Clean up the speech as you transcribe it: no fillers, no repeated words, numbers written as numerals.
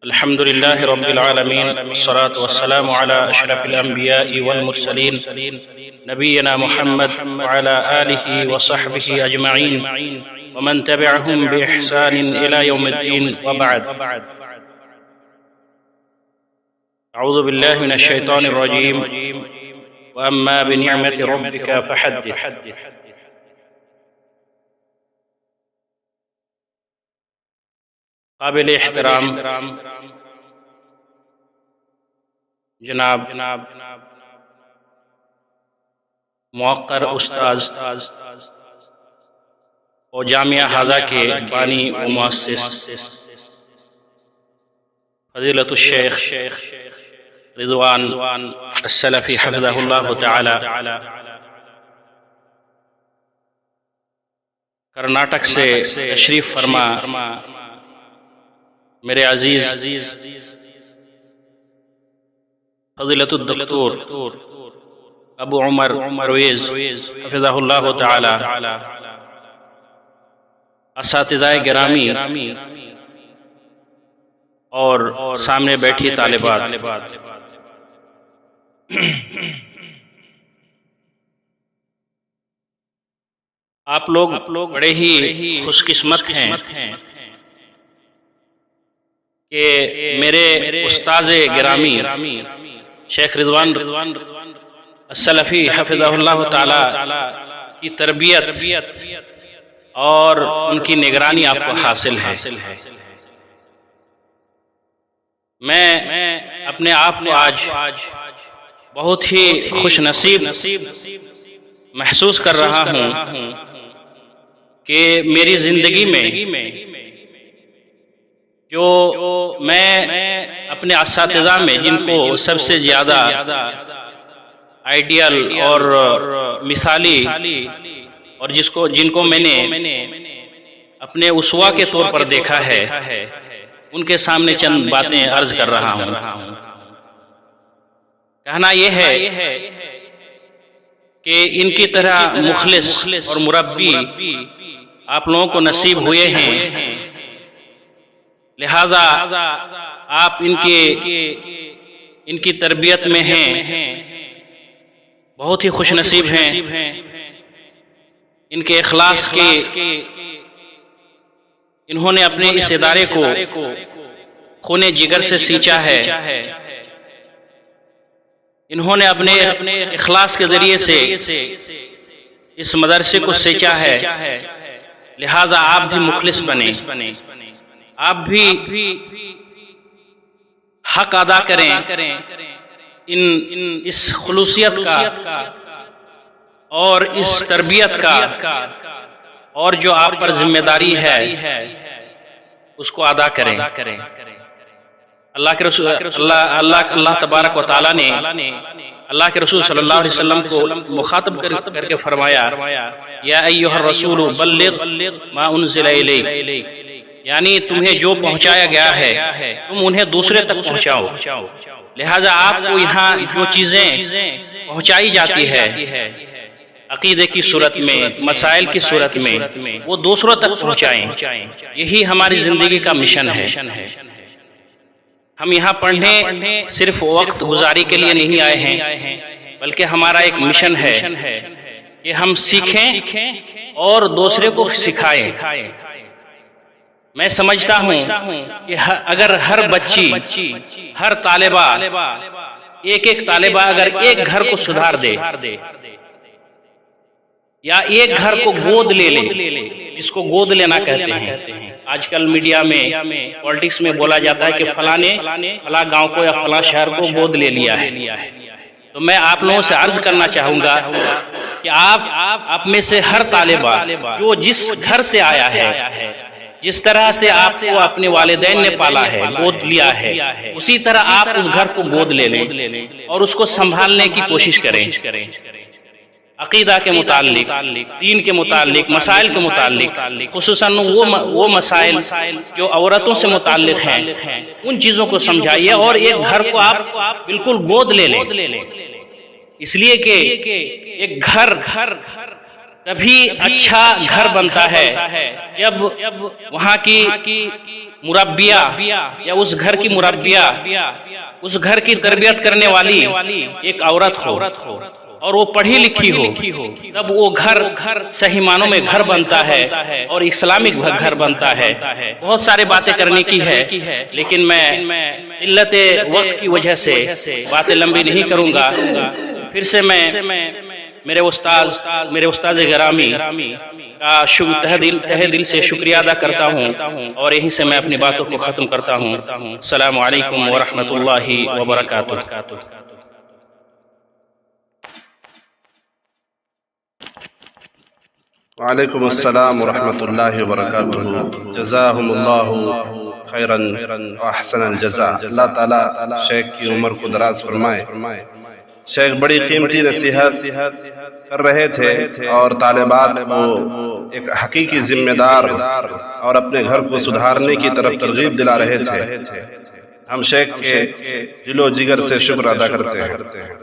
الحمد لله رب العالمين، والصلاة والسلام على أشرف الأنبياء والمرسلين نبينا محمد وعلى آله وصحبه أجمعين ومن تبعهم بإحسان إلى يوم الدين، وبعد. أعوذ بالله من الشيطان الرجيم. وأما بنعمة ربك فحدث. قابل احترام جناب موقر استاذ اور جامعہ ہاذا کے بانی و مؤسس فضیلت الشیخ رضوان السلفی حفظہ اللہ تعالی، کرناٹک سے تشریف فرما میرے عزیز فضیلت الدکتور ابو عمر پرویز حفظہ اللہ تعالی، اساتذہ گرامی اور سامنے بیٹھی طالبات، آپ لوگ بڑے ہی خوش قسمت ہیں کہ میرے استاذ گرامی شیخ رضوان السلفی حفظہ اللہ تعالی کی تربیت اور ان کی نگرانی آپ کو حاصل ہے۔ میں اپنے آپ کو آج بہت ہی خوش نصیب محسوس کر رہا ہوں کہ میری زندگی میں جو میں اپنے اساتذہ میں جن کو سب سے زیادہ آئیڈیل اور مثالی اور جن کو میں نے اپنے اسوا کے طور پر دیکھا ہے، ان کے سامنے چند باتیں عرض کر رہا ہوں۔ کہنا یہ ہے کہ ان کی طرح مخلص اور مربی آپ لوگوں کو نصیب ہوئے ہیں، لہذا آپ ان کی تربیت میں ہیں، بہت ہی خوش نصیب ہیں۔ ان کے اخلاص کے انہوں نے اپنے اس ادارے کو خون جگر سے سینچا ہے، انہوں نے اپنے اخلاص کے ذریعے سے اس مدرسے کو سینچا ہے، لہذا آپ بھی مخلص بنے، آپ بھی حق ادا کریں اس خلوصیت کا اور اس تربیت کا، اور جو آپ پر ذمہ داری ہے اس کو ادا کریں۔ اللہ کے رسول اللہ تبارک و تعالیٰ نے اللہ کے رسول صلی اللہ علیہ وسلم کو مخاطب کر کے فرمایا، یا ایھا الرسول بلغ ما انزل الیک، یعنی تمہیں جو پہنچایا گیا ہے تم انہیں دوسرے تک پہنچاؤ۔ لہذا آپ کو یہاں جو چیزیں پہنچائی جاتی ہے عقیدے کی صورت میں، مسائل کی صورت میں، وہ دوسروں تک پہنچائیں۔ یہی ہماری زندگی کا مشن ہے۔ ہم یہاں پڑھنے صرف وقت گزاری کے لیے نہیں آئے ہیں، بلکہ ہمارا ایک مشن ہے کہ ہم سیکھیں اور دوسرے کو سکھائیں۔ میں سمجھتا ہوں کہ اگر ہر بچی، ہر طالبہ، ایک طالبہ اگر ایک گھر کو سدھار دے یا ایک گھر کو گود لے لے، جس کو گود لینا کہتے ہیں، آج کل میڈیا میں پولیٹکس میں بولا جاتا ہے کہ فلاں نے فلاں گاؤں کو یا فلاں شہر کو گود لے لیا ہے، تو میں آپ لوگوں سے عرض کرنا چاہوں گا کہ آپ میں سے ہر طالبہ جو جس گھر سے آیا ہے، جس طرح سے آپ کو اپنے والدین نے پالا ہے، گود لیا ہے، اسی طرح آپ اس گھر کو گود لے لیں اور اس کو سنبھالنے کی کوشش کریں۔ عقیدہ کے متعلق، دین کے متعلق، مسائل کے متعلق، خصوصاً وہ مسائل جو عورتوں سے متعلق ہیں، ان چیزوں کو سمجھائیے اور ایک گھر کو آپ بالکل گود لے لیں، اس لیے کہ ایک گھر تبھی اچھا گھر بنتا ہے جب وہاں کی مربیہ یا اس گھر کی مربیہ، اس گھر کی تربیت کرنے والی ایک عورت ہو اور وہ پڑھی لکھی ہو، تب وہ گھر صحیح معنوں میں گھر بنتا ہے اور اسلامک گھر بنتا ہے۔ بہت سارے باتیں کرنے کی ہے، لیکن میں قلت وقت کی وجہ سے باتیں لمبی نہیں کروں گا۔ پھر سے میں میرے استاذ گرامی کا تہ دل سے شکریہ ادا کرتا ہوں، اور یہیں سے میں اپنی باتوں کو ختم کرتا ہوں۔ السلام علیکم ورحمۃ اللہ وبرکاتہ۔ وعلیکم السلام ورحمۃ اللہ وبرکاتہ۔ جزاہم اللہ خیرا واحسن الجزاء۔ اللہ تعالیٰ شیخ کی عمر کو دراز فرمائے۔ شیخ بڑی قیمتی نصیحت کر رہے تھے اور طالبات کو ایک حقیقی ذمہ دار اور اپنے گھر کو سدھارنے کی طرف ترغیب دلا رہے تھے۔ ہم شیخ کے دل و جگر سے شکر ادا کرتے ہیں۔